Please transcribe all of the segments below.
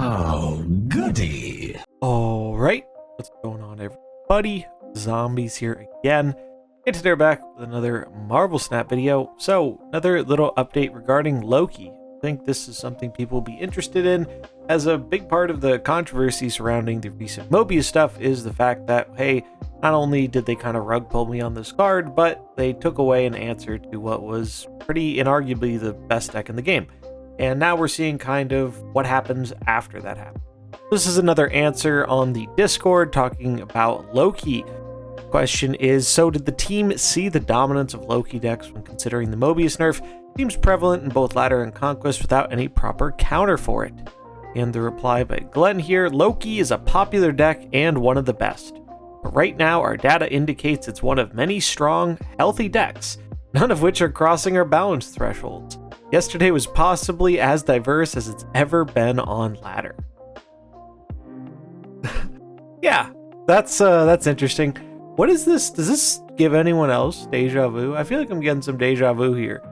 Oh, goody. All right, what's going on, everybody? Zombies here again. And today we're back with another Marvel Snap video. So, another little update regarding Loki. I think this is something people will be interested in, as a big part of the controversy surrounding the recent Mobius stuff is the fact that, hey, not only did they kind of rug pull me on this card, but they took away an answer to what was pretty inarguably the best deck in the game. And now we're seeing kind of what happens after that happens. This is another answer on the Discord talking about Loki. Question is, so did the team see the dominance of Loki decks when considering the Mobius nerf? Seems prevalent in both Ladder and Conquest without any proper counter for it. And the reply by Glenn here, Loki is a popular deck and one of the best. But right now our data indicates it's one of many strong, healthy decks, none of which are crossing our balance thresholds. Yesterday was possibly as diverse as it's ever been on Ladder. Yeah, that's interesting. What is this? Does this give anyone else deja vu? I feel like I'm getting some deja vu here.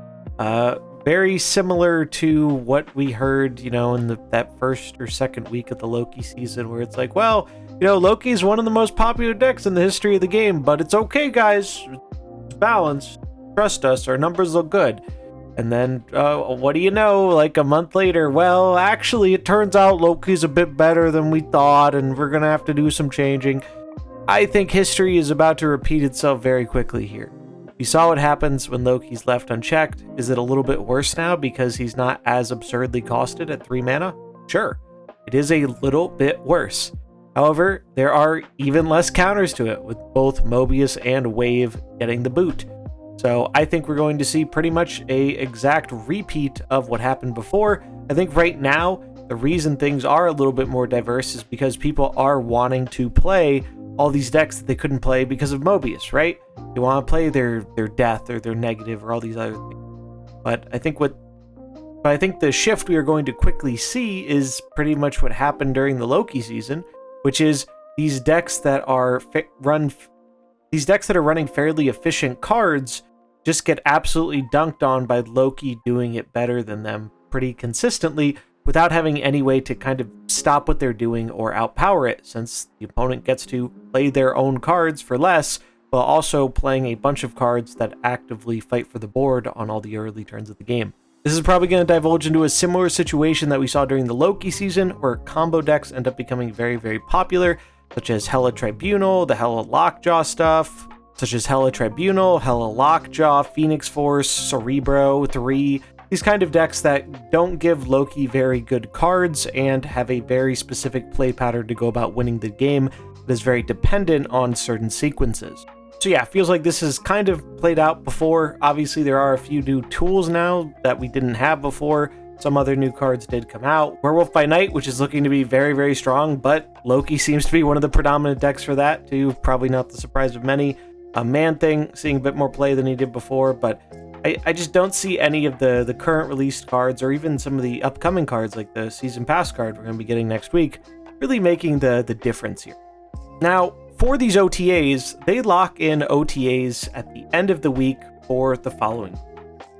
Very similar to what we heard, in that first or second week of the Loki season, where it's like, well, Loki is one of the most popular decks in the history of the game, but it's okay, guys. It's balanced. Trust us, our numbers look good. And then, what do you know, like a month later, well, actually, it turns out Loki's a bit better than we thought, and we're going to have to do some changing. I think history is about to repeat itself very quickly here. You saw what happens when Loki's left unchecked. Is it a little bit worse now because he's not as absurdly costed at 3 mana? Sure, it is a little bit worse. However, there are even less counters to it, with both Mobius and Wave getting the boot. So I think we're going to see pretty much a exact repeat of what happened before. I think right now, the reason things are a little bit more diverse is because people are wanting to play all these decks that they couldn't play because of Mobius, right? They want to play their death or their negative or all these other things. But I think the shift we are going to quickly see is pretty much what happened during the Loki season, which is these decks that are running fairly efficient cards just get absolutely dunked on by Loki doing it better than them pretty consistently without having any way to kind of stop what they're doing or outpower it, since the opponent gets to play their own cards for less while also playing a bunch of cards that actively fight for the board on all the early turns of the game. This is probably going to divulge into a similar situation that we saw during the Loki season, where combo decks end up becoming very, very popular, such as Hela Tribunal, the Hela Lockjaw stuff, Hela Lockjaw, Phoenix Force, Cerebro 3, these kind of decks that don't give Loki very good cards and have a very specific play pattern to go about winning the game that is very dependent on certain sequences. So yeah, feels like this has kind of played out before. Obviously, there are a few new tools now that we didn't have before. Some other new cards did come out. Werewolf by Night, which is looking to be very, very strong, but Loki seems to be one of the predominant decks for that too. Probably not the surprise of many. A Man-Thing seeing a bit more play than he did before, but I just don't see any of the current released cards, or even some of the upcoming cards like the Season Pass card we're going to be getting next week, really making the difference here. Now, for these OTAs, they lock in OTAs at the end of the week for the following.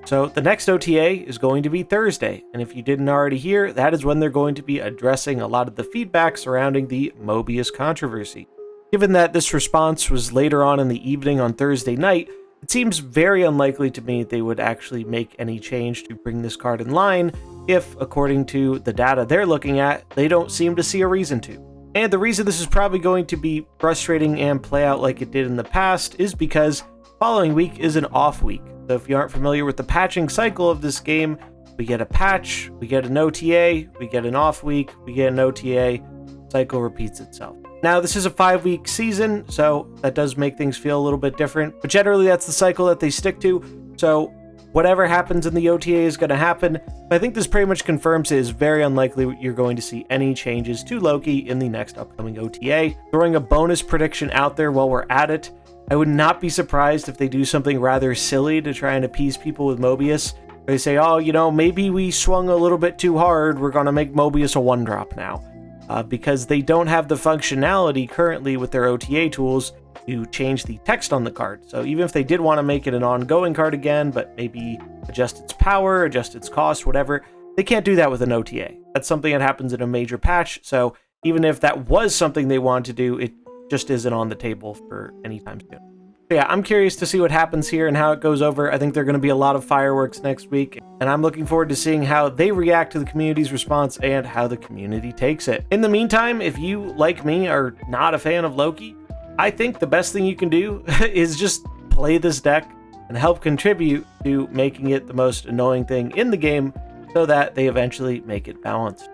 So the next OTA is going to be Thursday, and if you didn't already hear, that is when they're going to be addressing a lot of the feedback surrounding the Mobius controversy. Given that this response was later on in the evening on Thursday night, it seems very unlikely to me they would actually make any change to bring this card in line if, according to the data they're looking at, they don't seem to see a reason to. And the reason this is probably going to be frustrating and play out like it did in the past is because following week is an off week. So if you aren't familiar with the patching cycle of this game, we get a patch, we get an OTA, we get an off week, we get an OTA, cycle repeats itself. Now, this is a 5-week season, so that does make things feel a little bit different, but generally that's the cycle that they stick to, so whatever happens in the OTA is going to happen. I think this pretty much confirms it is very unlikely you're going to see any changes to Loki in the next upcoming OTA. Throwing a bonus prediction out there while we're at it, I would not be surprised if they do something rather silly to try and appease people with Mobius. They say, oh, maybe we swung a little bit too hard, we're going to make Mobius a 1-drop now. Because they don't have the functionality currently with their OTA tools to change the text on the card. So even if they did want to make it an ongoing card again, but maybe adjust its power, adjust its cost, whatever, They can't do that with an OTA. That's something that happens in a major patch, so even if that was something they wanted to do, it just isn't on the table for any time soon. So yeah, I'm curious to see what happens here and how it goes over. I think there are going to be a lot of fireworks next week, and I'm looking forward to seeing how they react to the community's response and how the community takes it. In the meantime, if you, like me, are not a fan of Loki, I think the best thing you can do is just play this deck and help contribute to making it the most annoying thing in the game so that they eventually make it balanced.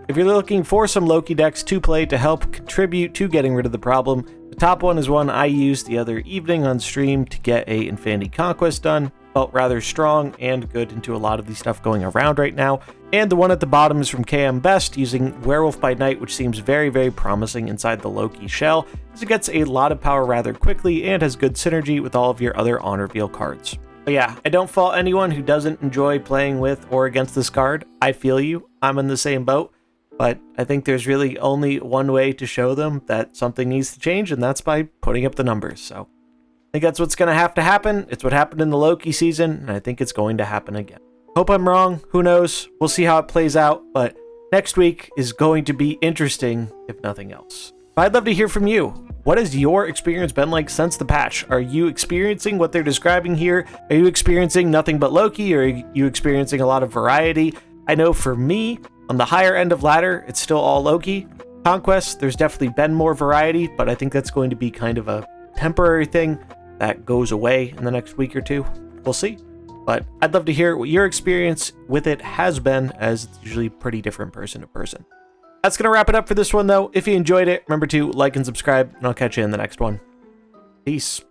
If you're looking for some Loki decks to play to help contribute to getting rid of the problem, the top one is one I used the other evening on stream to get a Infinity Conquest done. Felt rather strong and good into a lot of the stuff going around right now. And the one at the bottom is from KM Best using Werewolf by Night, which seems very, very promising inside the Loki shell, as it gets a lot of power rather quickly and has good synergy with all of your other on reveal cards. But yeah, I don't fault anyone who doesn't enjoy playing with or against this card. I feel you. I'm in the same boat. But I think there's really only one way to show them that something needs to change, and that's by putting up the numbers. So I think that's what's going to happen. It's what happened in the Loki season, and I think it's going to happen again. Hope I'm wrong. Who knows? We'll see how it plays out, but next week is going to be interesting, if nothing else. I'd love to hear from you. What has your experience been like since the patch? Are you experiencing what they're describing here? Are you experiencing nothing but Loki, or are you experiencing a lot of variety? I know for me, on the higher end of ladder, it's still all Loki. Conquest, there's definitely been more variety, but I think that's going to be kind of a temporary thing that goes away in the next week or two. We'll see. But I'd love to hear what your experience with it has been, as it's usually pretty different person to person. That's going to wrap it up for this one, though. If you enjoyed it, remember to like and subscribe, and I'll catch you in the next one. Peace.